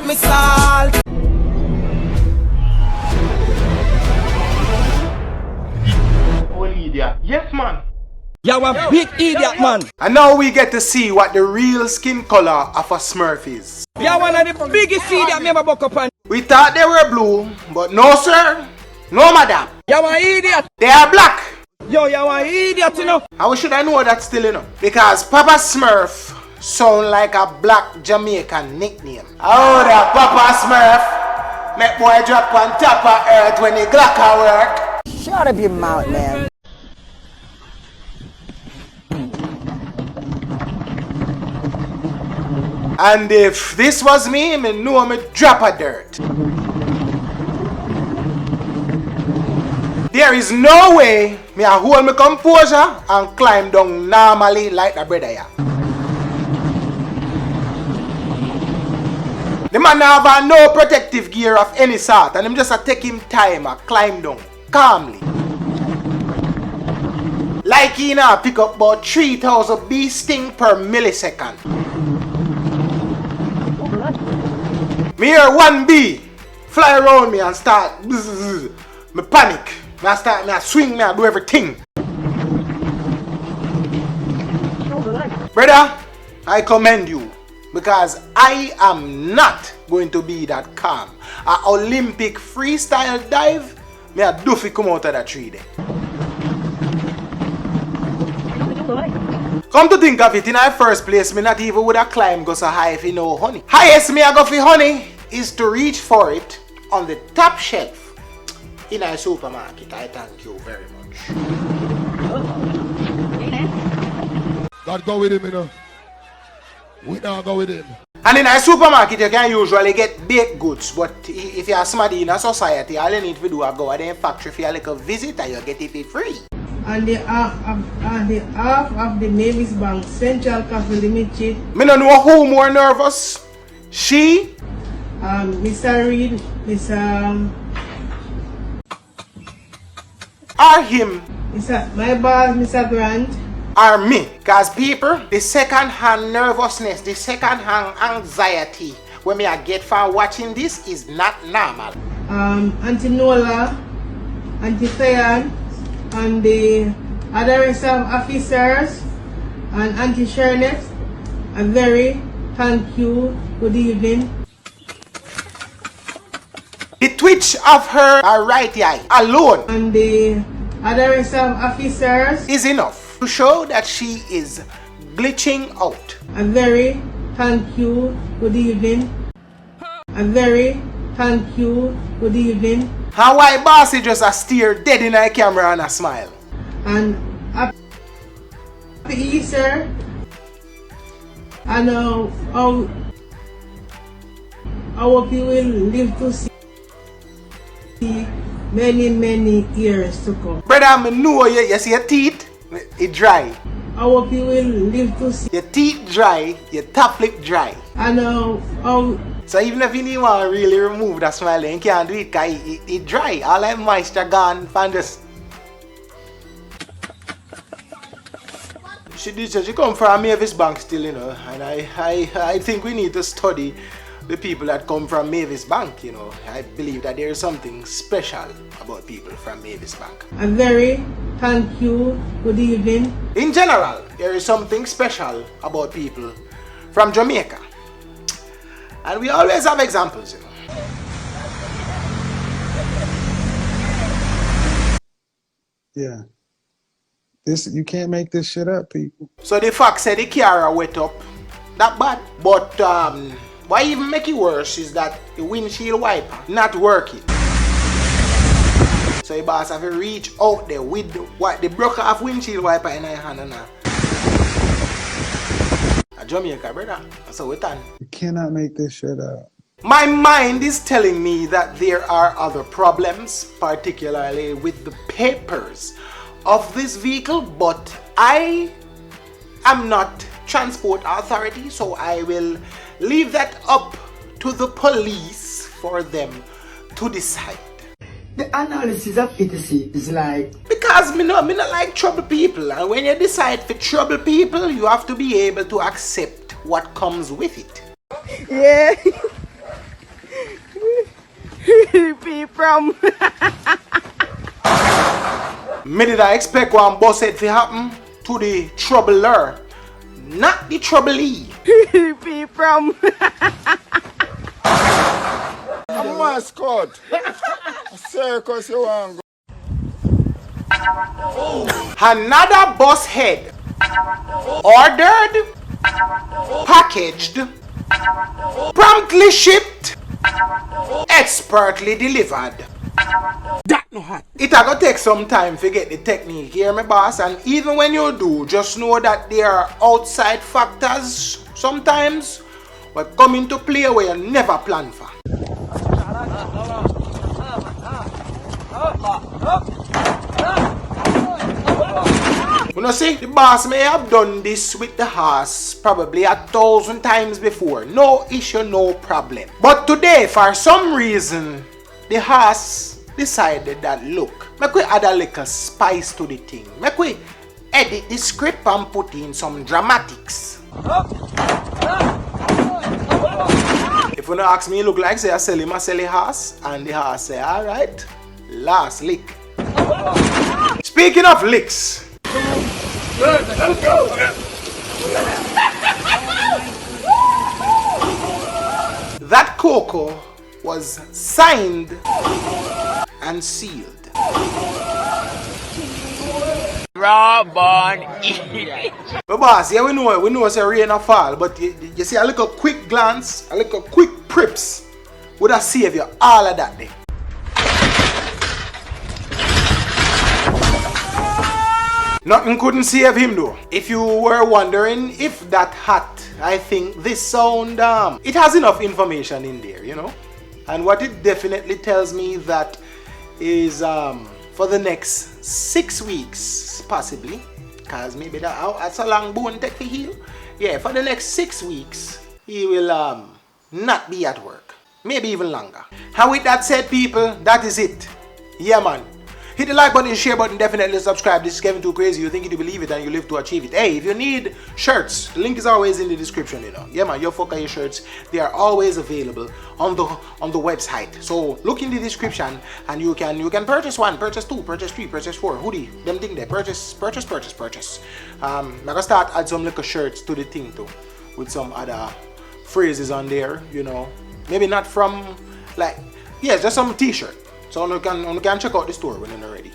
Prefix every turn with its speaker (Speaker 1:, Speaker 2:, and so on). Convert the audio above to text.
Speaker 1: Missile.
Speaker 2: Oh, idiot. Yes, man.
Speaker 1: You're a big idiot, man.
Speaker 3: And now we get to see what the real skin color of a Smurf is.
Speaker 1: You're one of the biggest idiot me ever buck up on.
Speaker 3: We thought they were blue, but no sir, no madam.
Speaker 1: You're an idiot.
Speaker 3: They are black.
Speaker 1: Yo, you're an idiot, you know.
Speaker 3: How should I know that still, you know? Because Papa Smurf sound like a black Jamaican nickname. Oh, that Papa Smurf make boy drop on top of earth when the Glock work.
Speaker 4: Shut up your mouth, man.
Speaker 3: And if this was me know me drop a dirt. There is no way me a hold my composure and climb down normally like the brother here. The man have no protective gear of any sort and him just a take him time and climb down calmly. Like he now pick up about 3,000 bee sting per millisecond. Me hear one bee fly around me and start bzzz, me panic. Me I swing, me I do everything. Brother, I commend you because I am not going to be that calm. An Olympic freestyle dive, me a do fi come out of that tree there. Come to think of it, in the first place, me not even would have climbed go so high if you know honey. Highest me I go for honey is to reach for it on the top shelf in a supermarket. I thank you very much.
Speaker 5: God go with him, you know. We don't go with him.
Speaker 3: And in a supermarket, you can usually get baked goods, but if you're somebody in a society, all you need to do is go to the factory for a little visit and you get it for free.
Speaker 6: And the half of the Mavis Bank Central Cafe Limited.
Speaker 3: Me don't know who more nervous. She?
Speaker 6: Mr. Reed, Mr.
Speaker 3: Or him?
Speaker 6: My boss, Mr. Grant.
Speaker 3: Or me. Cause people, the second-hand nervousness, the second-hand anxiety when me I get from watching this is not normal.
Speaker 6: Auntie Nola, Auntie Fayan, and the other reserve officers, and Auntie Shernet, a very thank you, good evening.
Speaker 3: The twitch of her right eye alone
Speaker 6: And the other reserve officers
Speaker 3: is enough to show that she is glitching out.
Speaker 6: a very thank you, good evening. A very thank you, good evening.
Speaker 3: How why bossy just a stare dead in her camera and a smile.
Speaker 6: And happy Easter. And I hope you will live to see many years to come.
Speaker 3: Brother, I know you see your teeth, it dry.
Speaker 6: I hope you will live to see.
Speaker 3: Your teeth dry, your top lip dry.
Speaker 6: And
Speaker 3: So even if you need to really remove that smile, you can't do it because it dry. All that moisture gone from just. She come from Mavis Bank still, you know, and I think we need to study the people that come from Mavis Bank, you know. I believe that there is something special about people from Mavis Bank.
Speaker 6: a very thank you, good evening.
Speaker 3: In general, there is something special about people from Jamaica. And we always have examples, you know.
Speaker 7: Yeah. You can't make this shit up, people. So
Speaker 3: the fact said the car wet up, not bad. But what even make it worse is that the windshield wiper not working. So the boss have to reach out there with the broke off windshield wiper in her hand and a Jamaica, brother. That's how we done.
Speaker 7: You cannot make this shit up.
Speaker 3: My mind is telling me that there are other problems, particularly with the papers of this vehicle, but I am not transport authority, so I will leave that up to the police for them to decide.
Speaker 4: The analysis of ETC is like...
Speaker 3: Because Because me not like trouble people. And when you decide to trouble people, you have to be able to accept what comes with it.
Speaker 6: Yeah. Be from.
Speaker 3: Me did I expect one boss head to happen to the troubler, not the troublee.
Speaker 6: Be from.
Speaker 5: I'm a mascot. A circus you want go.
Speaker 3: Another boss head. Ordered, packaged, promptly shipped, expertly delivered. That no hot. It a go take some time to get the technique, hear me boss? And even when you do, just know that there are outside factors sometimes what come into play where you never plan for. You know, see, the boss may have done this with the horse probably 1,000 times before. No issue, no problem. But today, for some reason, the horse decided that, look, make we add a little spice to the thing. Make we edit the script and put in some dramatics. If you don't ask me, it look like say I sell him a horse, and the horse say, alright, last lick. Speaking of licks, that cocoa was signed and sealed.
Speaker 1: Raw born
Speaker 3: But boss, yeah, we know it's a rain or fall, but you see a little quick glance, a little quick prips would have saved you all of that day. Nothing couldn't save him though. If you were wondering if that hat, I think this sound, it has enough information in there, you know. And what it definitely tells me that is for the next 6 weeks, possibly, because maybe that's a long bone take to heal. Yeah, for the next 6 weeks, he will not be at work. Maybe even longer. And with that said, people, that is it. Yeah, man. Hit the like button, share button, definitely subscribe. This is K2K. You think you believe it and you live to achieve it. Hey, if you need shirts, the link is always in the description, you know. Yeah man, your fucker your shirts, they are always available on the website. So look in the description and you can purchase one, purchase two, purchase three, purchase four, hoodie, them thing there, purchase. I'm gonna start add some little shirts to the thing too, with some other phrases on there, you know. Maybe not from like, yeah, just some t-shirt. So you can check out the store when you're ready.